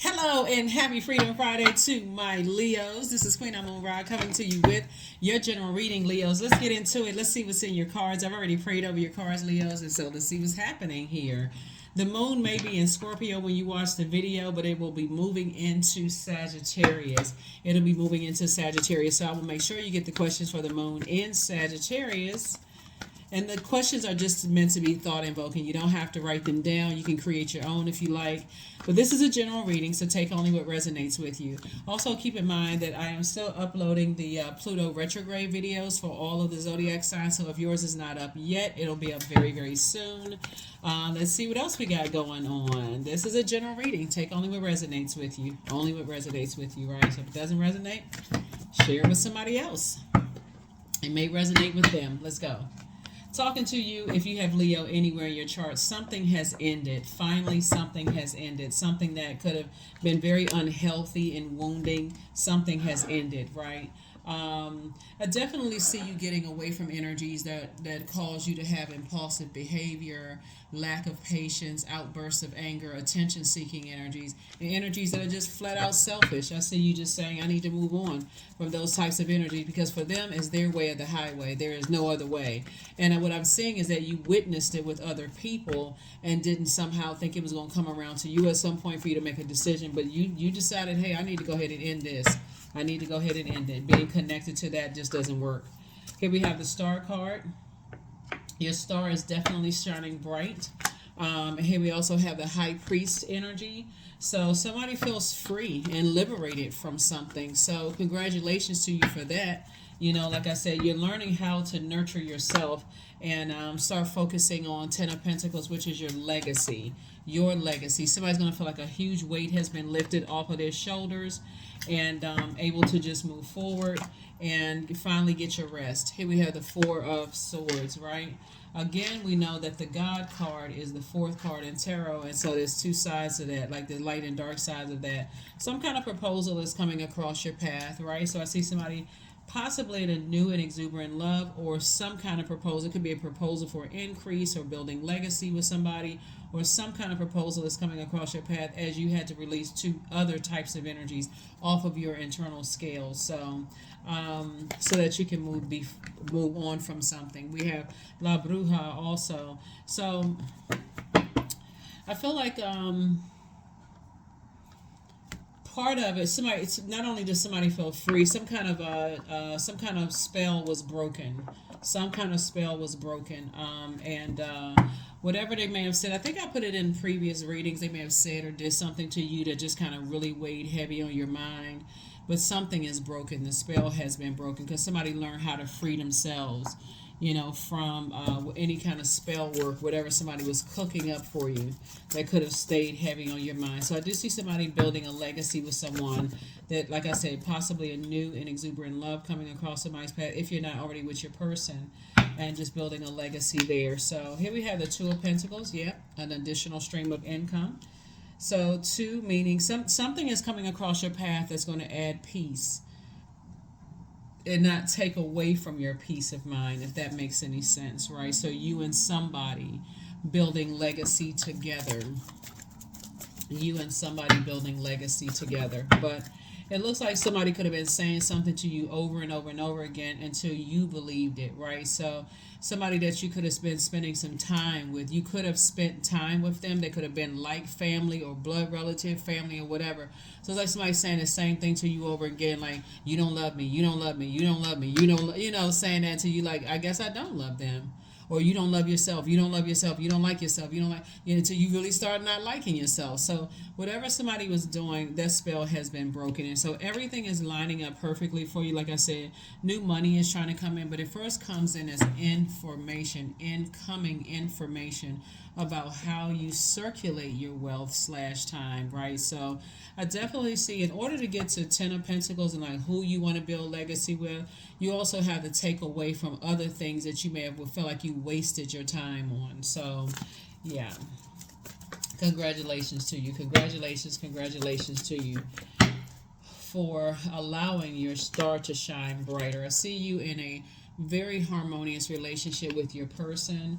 Hello and happy Freedom Friday to my Leos. This is Queen Amun Ra coming to you with your general reading, Leos. Let's get into it. Let's see what's in your cards. I've already prayed over your cards, Leos, and so let's see what's happening here. The moon may be in Scorpio when you watch the video, but it will be moving into Sagittarius. It'll be moving into Sagittarius. So I will make sure you get the questions for the moon in Sagittarius. And the questions are just meant to be thought invoking. You don't have to write them down. You can create your own if you like. But this is a general reading, so take only what resonates with you. Also, keep in mind that I am still uploading the Pluto retrograde videos for all of the Zodiac signs. So if yours is not up yet, it'll be up very, very soon. Let's see what else we got going on. This is a general reading. Take only what resonates with you. Only what resonates with you, right? So if it doesn't resonate, share it with somebody else. It may resonate with them. Let's go. Talking to you, if you have Leo anywhere in your chart, something has ended. Finally, something has ended. Something that could have been very unhealthy and wounding, something has ended, right? I definitely see you getting away from energies that cause you to have impulsive behavior, lack of patience, outbursts of anger, attention seeking energies, and energies that are just flat out selfish. I see you just saying, I need to move on from those types of energies because for them, it's their way of the highway. There is no other way. And what I'm seeing is that you witnessed it with other people and didn't somehow think it was going to come around to you at some point for you to make a decision, but you decided, hey, I need to go ahead and end this. I need to go ahead and end it. Being connected to that just doesn't work. Here we have the star card. Your star is definitely shining bright. Here we also have the high priest energy. So somebody feels free and liberated from something. So congratulations to you for that. You know, like I said, you're learning how to nurture yourself and start focusing on Ten of Pentacles, which is your legacy. Your legacy. Somebody's going to feel like a huge weight has been lifted off of their shoulders and able to just move forward and finally get your rest. Here we have the Four of Swords, right? Again, we know that the God card is the fourth card in tarot, and so there's two sides to that, like the light and dark sides of that. Some kind of proposal is coming across your path, right? So I see somebody possibly in a new and exuberant love or some kind of proposal. It could be a proposal for increase or building legacy with somebody, or some kind of proposal is coming across your path as you had to release two other types of energies off of your internal scale. So so that you can move on from something. We have La Bruja also. So I feel like part of it, somebody, it's not only does somebody feel free, some kind of spell was broken. Some kind of spell was broken. And whatever they may have said, I think I put it in previous readings, they may have said or did something to you that just kind of really weighed heavy on your mind. But something is broken. The spell has been broken because somebody learned how to free themselves, you know, from any kind of spell work, whatever somebody was cooking up for you that could have stayed heavy on your mind. So I do see somebody building a legacy with someone that, like I said, possibly a new and exuberant love coming across somebody's path if you're not already with your person, and just building a legacy there. So here we have the Two of Pentacles. Yep, an additional stream of income. So two meaning something is coming across your path that's going to add peace and not take away from your peace of mind, if that makes any sense, right? So you and somebody building legacy together. You and somebody building legacy together. But it looks like somebody could have been saying something to you over and over and over again until you believed it, right? So somebody that you could have been spending some time with, you could have spent time with them. They could have been like family or blood relative, family or whatever. So it's like somebody saying the same thing to you over again, like, you don't love me, you don't love me, you don't love me, you don't, saying that to you like, I guess I don't love them. Or you don't love yourself, you don't love yourself, you don't like yourself, you don't like, until you really start not liking yourself. So whatever somebody was doing, that spell has been broken. And so everything is lining up perfectly for you. Like I said, new money is trying to come in, but it first comes in as information, incoming information about how you circulate your wealth / time, right? So I definitely see, in order to get to Ten of Pentacles and like who you want to build legacy with, you also have to take away from other things that you may have felt like you wasted your time on. So yeah, congratulations to you. Congratulations to you for allowing your star to shine brighter. I see you in a very harmonious relationship with your person.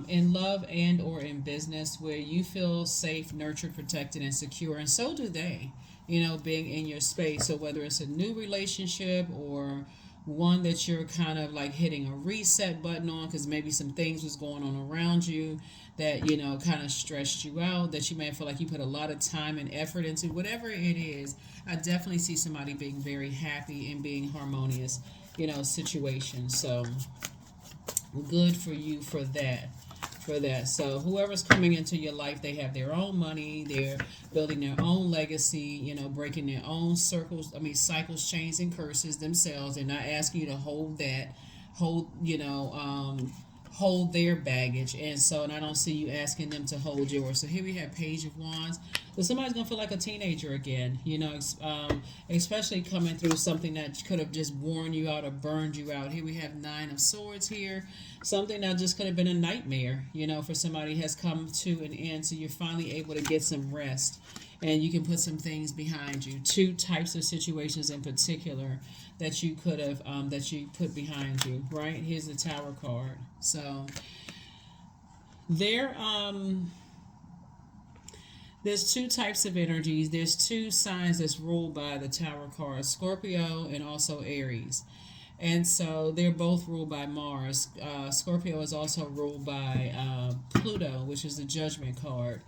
in love and or in business, where you feel safe, nurtured, protected, and secure, and so do they. Being in your space. So whether it's a new relationship or one that you're kind of like hitting a reset button on because maybe some things was going on around you that kind of stressed you out, that you may feel like you put a lot of time and effort into, whatever it is. I definitely see somebody being very happy and being harmonious situation. So good for you for that. So whoever's coming into your life, they have their own money, they're building their own legacy, breaking their own cycles, chains, and curses themselves. They're not asking you to hold hold their baggage. And I don't see you asking them to hold yours. So here we have Page of Wands. So somebody's gonna feel like a teenager again, especially coming through something that could have just worn you out or burned you out. Here we have Nine of Swords here. Something that just could have been a nightmare, for somebody has come to an end. So you're finally able to get some rest and you can put some things behind you. Two types of situations in particular that you could have, that you put behind you, right? Here's the Tower card. So there, there's two types of energies. There's two signs that's ruled by the Tower card, Scorpio and also Aries. And so they're both ruled by Mars. Scorpio is also ruled by Pluto, which is the Judgment card.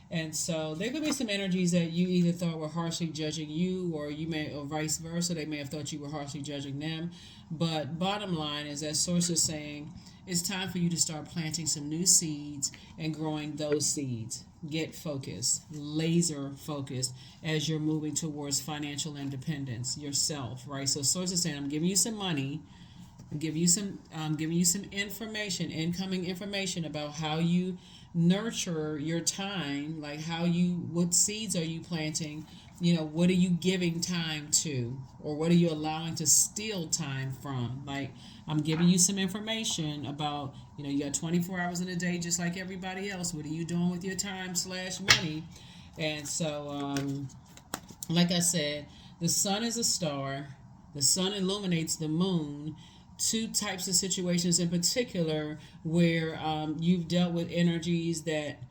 And so there could be some energies that you either thought were harshly judging you, or vice versa. They may have thought you were harshly judging them. But bottom line is that Source is saying it's time for you to start planting some new seeds and growing those seeds. Get focused, laser focused as you're moving towards financial independence yourself, right? So Source is saying, I'm giving you some money, giving you some information, incoming information about how you nurture your time, like what seeds are you planting, what are you giving time to, or what are you allowing to steal time from. Like, I'm giving you some information about, you got 24 hours in a day just like everybody else. What are you doing with your time/money? And so like I said, the sun is a star. The sun illuminates the moon. Two types of situations in particular where you've dealt with energies that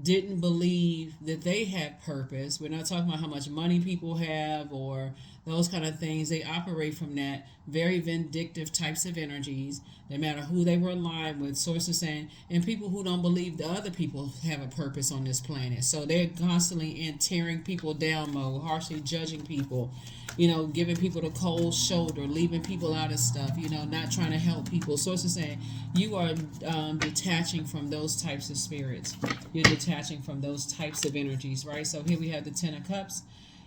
didn't believe that they had purpose. We're not talking about how much money people have or those kind of things. They operate from that very vindictive types of energies, no matter who they were aligned with. Sources saying, and people who don't believe the other people have a purpose on this planet. So they're constantly in tearing people down mode, harshly judging people, giving people the cold shoulder, leaving people out of stuff, not trying to help people. Sources saying you are detaching from those types of spirits. You're detaching from those types of energies, right? So here we have the Ten of Cups.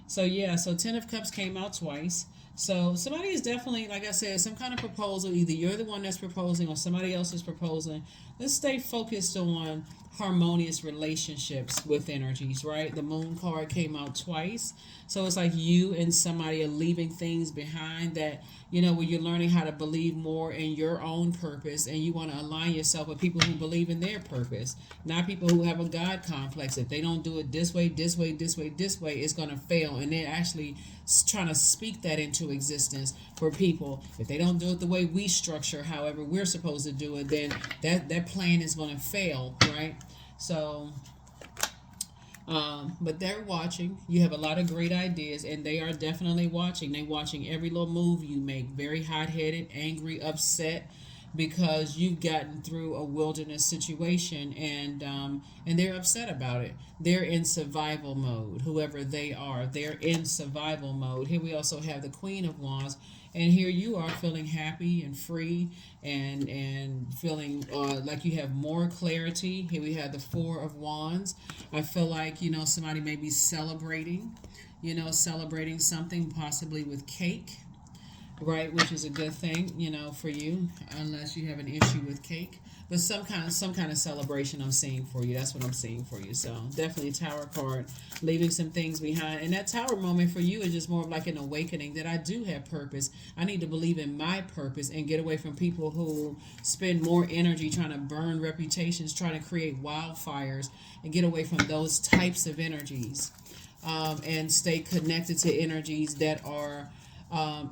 So Ten of Cups came out twice. So somebody is definitely, like I said, some kind of proposal. Either you're the one that's proposing or somebody else is proposing. Let's stay focused on harmonious relationships with energies, right? The Moon card came out twice. So it's like you and somebody are leaving things behind that, where you're learning how to believe more in your own purpose, and you want to align yourself with people who believe in their purpose, not people who have a God complex. If they don't do it this way, it's going to fail. And they're actually trying to speak that into existence for people. If they don't do it the way we structure, however we're supposed to do it, then that plan is going to fail, right? So but they're watching. You have a lot of great ideas, and they are definitely watching. They're watching every little move you make. Very hot-headed, angry, upset, because you've gotten through a wilderness situation, and they're upset about it. They're in survival mode. Whoever they are, they're in survival mode. Here we also have the Queen of Wands, and here you are feeling happy and free, and feeling like you have more clarity. Here we have the Four of Wands. I feel like somebody may be celebrating something, possibly with cake, right, which is a good thing, for you, unless you have an issue with cake. But some kind of celebration I'm seeing for you. That's what I'm seeing for you. So definitely Tower card, leaving some things behind. And that Tower moment for you is just more of like an awakening that I do have purpose. I need to believe in my purpose and get away from people who spend more energy trying to burn reputations, trying to create wildfires, and get away from those types of energies, and stay connected to energies that are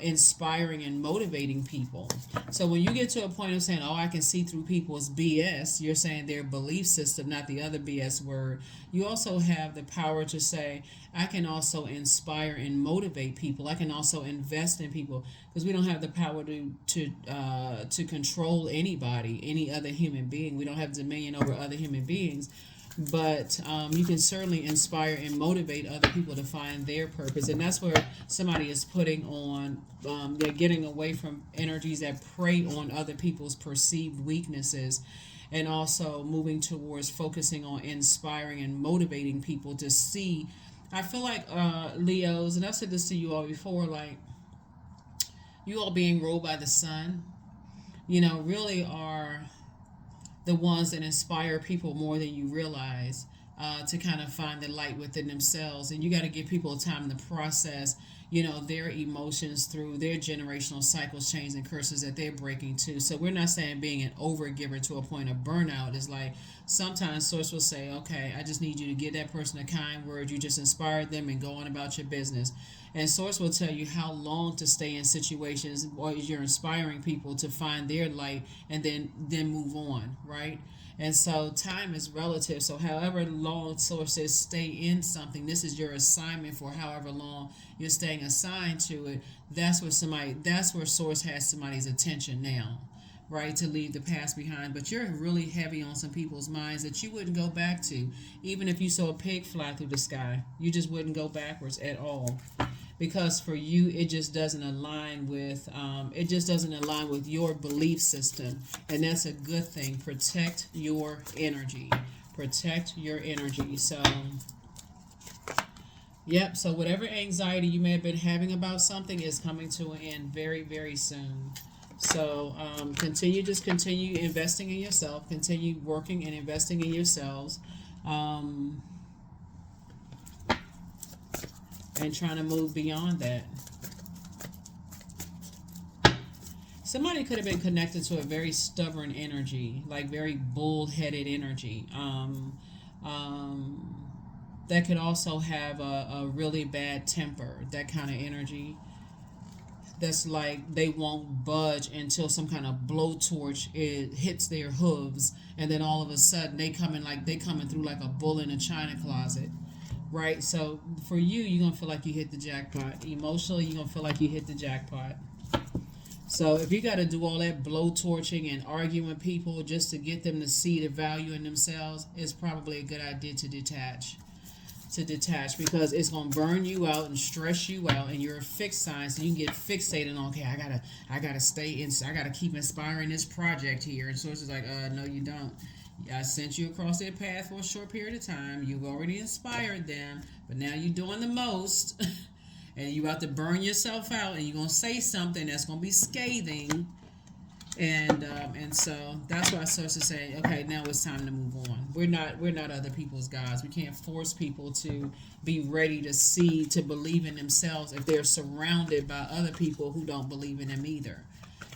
inspiring and motivating people. So when you get to a point of saying, "Oh, I can see through people's BS," you're saying their belief system, not the other BS word. You also have the power to say, "I can also inspire and motivate people. I can also invest in people," because we don't have the power to control anybody, any other human being. We don't have dominion over other human beings, but you can certainly inspire and motivate other people to find their purpose. And that's where somebody is putting on, they're getting away from energies that prey on other people's perceived weaknesses, and also moving towards focusing on inspiring and motivating people to see. I feel like Leos, and I've said this to you all before, like you all being ruled by the sun, really are the ones that inspire people more than you realize, to kind of find the light within themselves. And you got to give people time to process, their emotions through their generational cycles, chains, and curses that they're breaking too. So we're not saying being an overgiver to a point of burnout. Is like sometimes source will say, "Okay, I just need you to give that person a kind word. You just inspired them and go on about your business." And source will tell you how long to stay in situations or you're inspiring people to find their light and then move on, right? And so time is relative. So however long source says stay in something, this is your assignment for however long you're staying assigned to it. That's where source has somebody's attention now, right? To leave the past behind. But you're really heavy on some people's minds that you wouldn't go back to. Even if you saw a pig fly through the sky, you just wouldn't go backwards at all, because for you it just doesn't align with your belief system. And that's a good thing. Protect your energy. So yep, so whatever anxiety you may have been having about something is coming to an end very, very soon. So continue investing in yourself, continue working and investing in yourselves, and trying to move beyond that. Somebody could have been connected to a very stubborn energy, like very bullheaded energy. That could also have a really bad temper, that kind of energy. That's like they won't budge until some kind of blowtorch hits their hooves, and then all of a sudden they coming through like a bull in a china closet. Right, so for you, you're gonna feel like you hit the jackpot. Emotionally, you're gonna feel like you hit the jackpot. So if you got to do all that blowtorching and arguing with people just to get them to see the value in themselves, it's probably a good idea to detach. Because it's gonna burn you out and stress you out, and you're a fixed sign, so you can get fixated on, okay, I gotta stay in, I gotta keep inspiring this project here. And so it's just like, no, you don't. I sent you across their path for a short period of time. You've already inspired them, but now you're doing the most, and you're about to burn yourself out, and you're gonna say something that's gonna be scathing, and so that's why sources say, okay, now it's time to move on. We're not other people's gods. We can't force people to be ready to believe in themselves if they're surrounded by other people who don't believe in them either.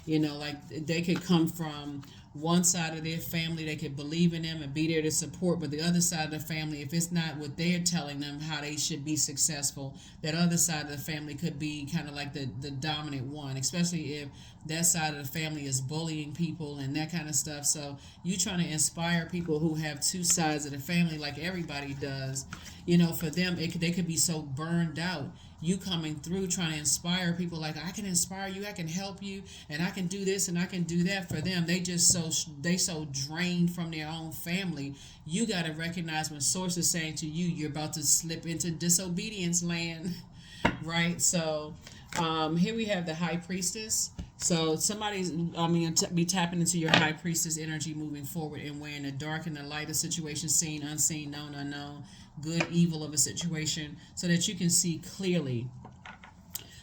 Like they could come from one side of their family, they could believe in them and be there to support, but the other side of the family, if it's not what they're telling them how they should be successful, that other side of the family could be kind of like the dominant one, especially if that side of the family is bullying people and that kind of stuff. So you trying to inspire people who have two sides of the family like everybody does. For them, they could be so burned out. You coming through trying to inspire people like, I can inspire you, I can help you, and I can do this and I can do that. For them, they so drained from their own family. You got to recognize when source is saying to you, you're about to slip into disobedience land. Right? So here we have the high priestess. So be tapping into your high priestess energy moving forward, and weighing the dark and the light of situations, seen, unseen, known, unknown, good, evil of a situation, so that you can see clearly.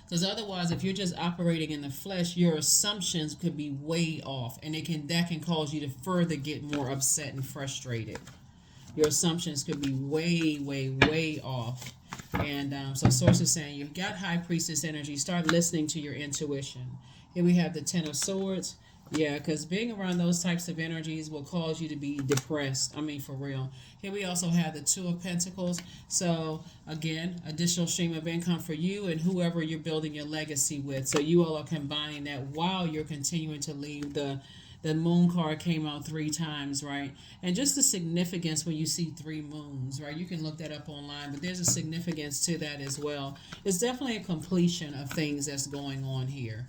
Because otherwise, if you're just operating in the flesh, your assumptions could be way off, and that can cause you to further get more upset and frustrated. Your assumptions could be way, way, way off. And so source is saying you've got high priestess energy. Start listening to your intuition. Here we have the Ten of Swords. Yeah, because being around those types of energies will cause you to be depressed. I mean, for real. Here we also have the Two of Pentacles. So, again, additional stream of income for you and whoever you're building your legacy with. So, you all are combining that while you're continuing to leave. The moon card came out 3 times, right? And just the significance when you see 3 moons, right? You can look that up online, but there's a significance to that as well. It's definitely a completion of things that's going on here,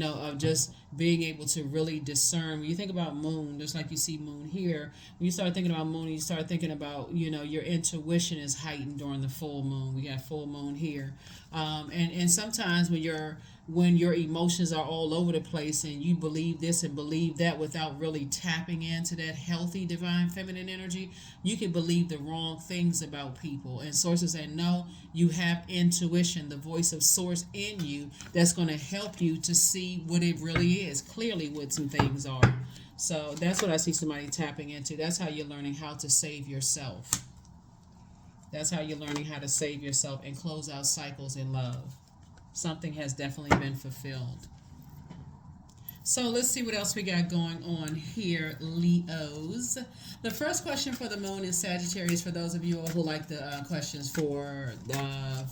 of just being able to really discern. When you think about moon, just like you see moon here, when you start thinking about moon, you start thinking about, your intuition is heightened during the full moon. We got full moon here. And sometimes when your emotions are all over the place and you believe this and believe that without really tapping into that healthy divine feminine energy, you can believe the wrong things about people. And sources say, no, you have intuition, the voice of source in you that's going to help you to see what it really is, clearly what some things are. So that's what I see somebody tapping into. That's how you're learning how to save yourself. That's how you're learning how to save yourself and close out cycles in love. Something has definitely been fulfilled. So let's see what else we got going on here, Leos. The first question for the moon is Sagittarius. For those of you who like the questions for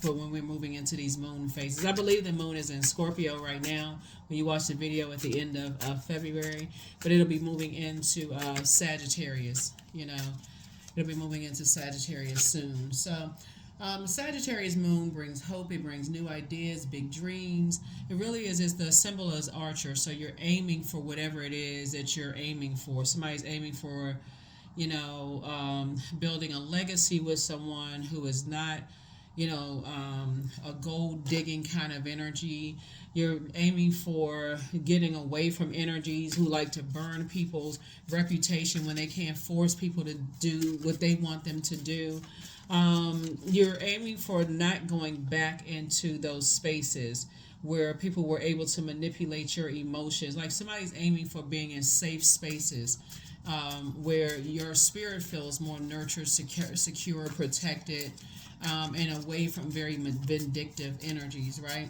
when we're moving into these moon phases, I believe the moon is in Scorpio right now. When you watch the video at the end of February, but it'll be moving into Sagittarius. It'll be moving into Sagittarius soon. So. Sagittarius moon brings hope. It brings new ideas, big dreams. It really is. It's the symbol as archer. So you're aiming for whatever it is that you're aiming for. Somebody's aiming for, building a legacy with someone who is not, a gold digging kind of energy. You're aiming for getting away from energies who like to burn people's reputation when they can't force people to do what they want them to do. You're aiming for not going back into those spaces where people were able to manipulate your emotions. Like somebody's aiming for being in safe spaces where your spirit feels more nurtured, secure, protected, and away from very vindictive energies, right?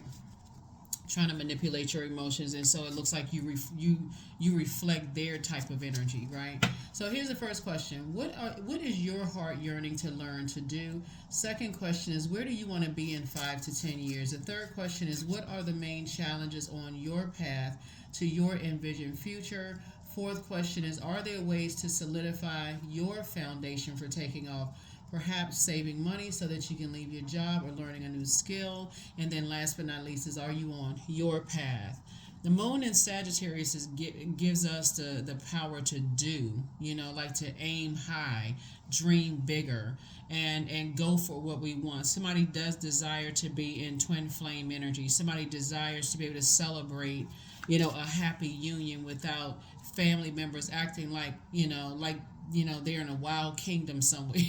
Trying to manipulate your emotions, and so it looks like you reflect their type of energy, right? So here's the first question: what is your heart yearning to learn to do? Second question is, where do you want to be in 5 to 10 years? The third question is, what are the main challenges on your path to your envisioned future? Fourth question is, are there ways to solidify your foundation for taking off? Perhaps saving money so that you can leave your job or learning a new skill. And then last but not least is, are you on your path? The moon in Sagittarius gives us the power to do, like to aim high, dream bigger, and go for what we want. Somebody does desire to be in twin flame energy. Somebody desires to be able to celebrate, a happy union without family members acting like, they're in a wild kingdom somewhere.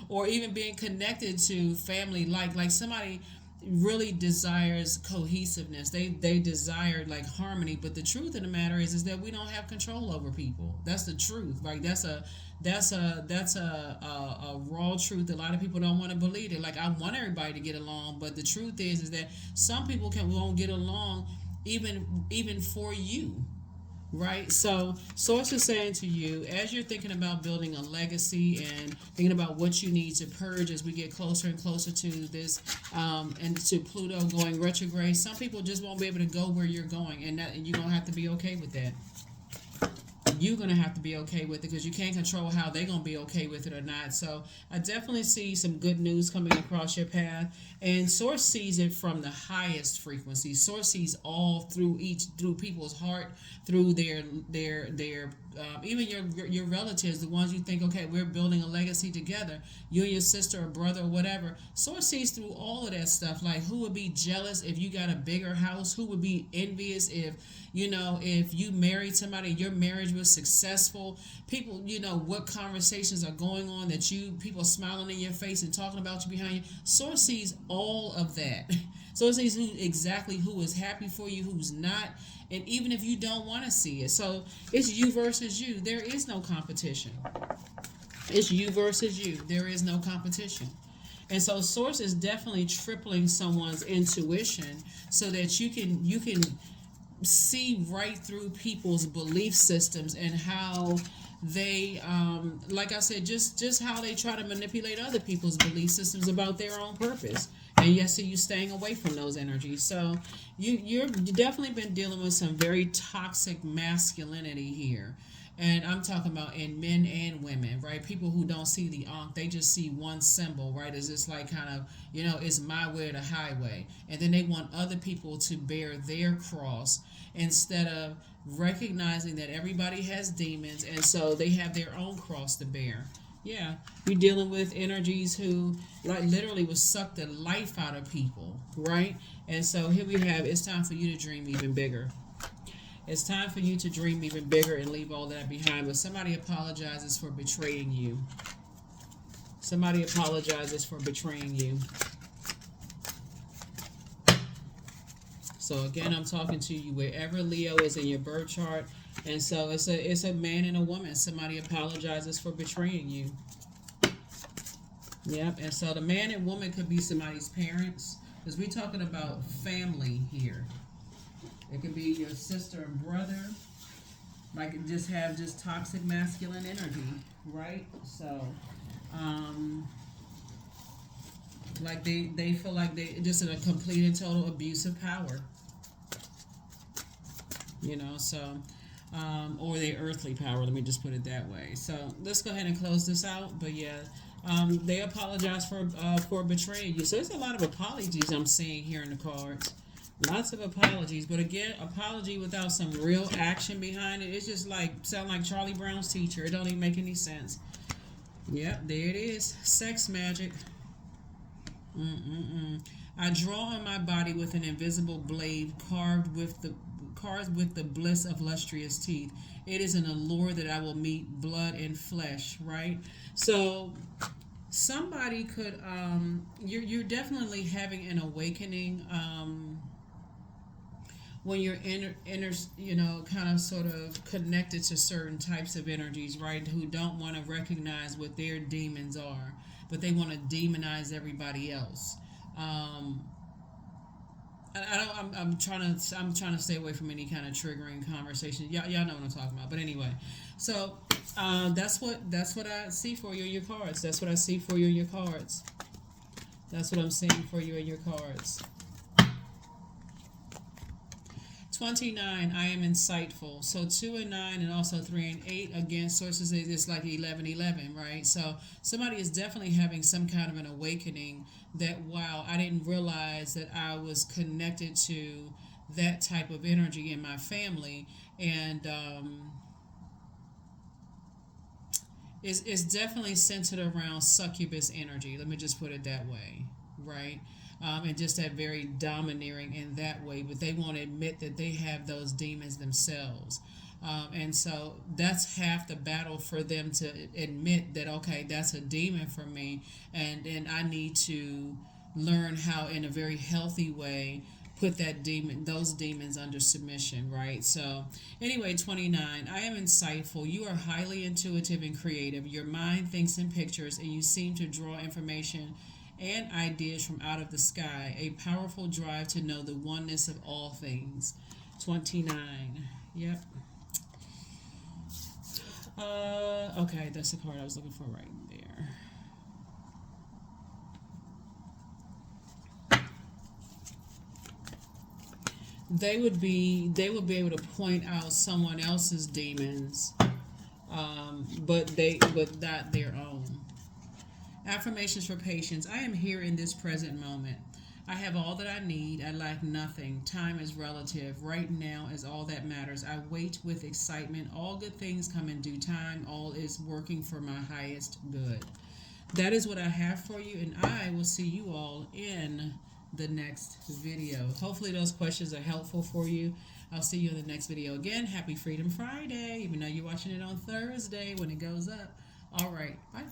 Or even being connected to family, like somebody really desires cohesiveness. They desire like harmony, but the truth of the matter is that we don't have control over people. That's the truth. Like that's a raw truth. A lot of people don't want to believe it. Like I want everybody to get along, but the truth is that some people won't get along even for you. Right? So source is saying to you, as you're thinking about building a legacy and thinking about what you need to purge as we get closer and closer to this and to Pluto going retrograde, some people just won't be able to go where you're going, and you're going to have to be okay with that. You're going to have to be okay with it because you can't control how they're going to be okay with it or not. So I definitely see some good news coming across your path. And Source sees it from the highest frequency. Source sees all through people's heart, through their even your relatives, the ones you think, okay, we're building a legacy together, you and your sister or brother or whatever. Source sees through all of that stuff. Like, who would be jealous if you got a bigger house? Who would be envious if you married somebody, your marriage was successful? People, what conversations are going on that people smiling in your face and talking about you behind you. Source sees all of that. Source sees exactly who is happy for you, who's not, and even if you don't want to see it. So it's you versus you. There is no competition. It's you versus you. There is no competition. And so Source is definitely tripling someone's intuition so that you can see right through people's belief systems and how they, like I said, just how they try to manipulate other people's belief systems about their own purpose. And yes, so you staying away from those energies. So you've definitely been dealing with some very toxic masculinity here. And I'm talking about in men and women, right? People who don't see the ankh, they just see one symbol, right? It's just like kind of, it's my way or the highway. And then they want other people to bear their cross instead of recognizing that everybody has demons, and so they have their own cross to bear. Yeah, you're dealing with energies who like literally will suck the life out of people, right? And so here we have, it's time for you to dream even bigger. It's time for you to dream even bigger and leave all that behind. But somebody apologizes for betraying you. Somebody apologizes for betraying you. So again, I'm talking to you wherever Leo is in your birth chart. And so it's a man and a woman. Somebody apologizes for betraying you. Yep. And so the man and woman could be somebody's parents, because we're talking about family here. It could be your sister and brother. Like just have just toxic masculine energy, right? So, like they feel like they just in a complete and total abuse of power. So, or their earthly power. Let me just put it that way. So let's go ahead and close this out. But yeah, they apologize for betraying you. So there's a lot of apologies I'm seeing here in the cards. Lots of apologies, but again, apology without some real action behind it. It's just like sound like Charlie Brown's teacher. It don't even make any sense. Yep, there it is. Sex magic. I draw on my body with an invisible blade carved with the bliss of lustrous teeth. It is an allure that I will meet blood and flesh, right? So somebody could you're definitely having an awakening when you're kind of sort of connected to certain types of energies, right? Who don't want to recognize what their demons are, but they want to demonize everybody else. I'm trying to stay away from any kind of triggering conversation. Y'all know what I'm talking about. But anyway, so that's what I see for you in your cards. That's what I see for you in your cards. That's what I'm seeing for you in your cards. 29, I am insightful. So 2 and 9 and also 3 and 8, again, sources say it's like 11, right? So somebody is definitely having some kind of an awakening that, wow, I didn't realize that I was connected to that type of energy in my family. And it's definitely centered around succubus energy. Let me just put it that way, right? And just that very domineering in that way, but they won't admit that they have those demons themselves. And so that's half the battle for them to admit that, okay, that's a demon for me, and I need to learn how, in a very healthy way, put those demons under submission, right? So anyway, 29, I am insightful. You are highly intuitive and creative. Your mind thinks in pictures, and you seem to draw information and ideas from out of the sky, a powerful drive to know the oneness of all things. 29. Yep. Okay, that's the card I was looking for right there. They would be able to point out someone else's demons, but not their own. Affirmations for patience. I am here in this present moment. I have all that I need. I lack nothing. Time is relative. Right now is all that matters. I wait with excitement. All good things come in due time. All is working for my highest good. That is what I have for you, and I will see you all in the next video. Hopefully those questions are helpful for you. I'll see you in the next video. Again, happy Freedom Friday, even though you're watching it on Thursday when it goes up. All right, bye.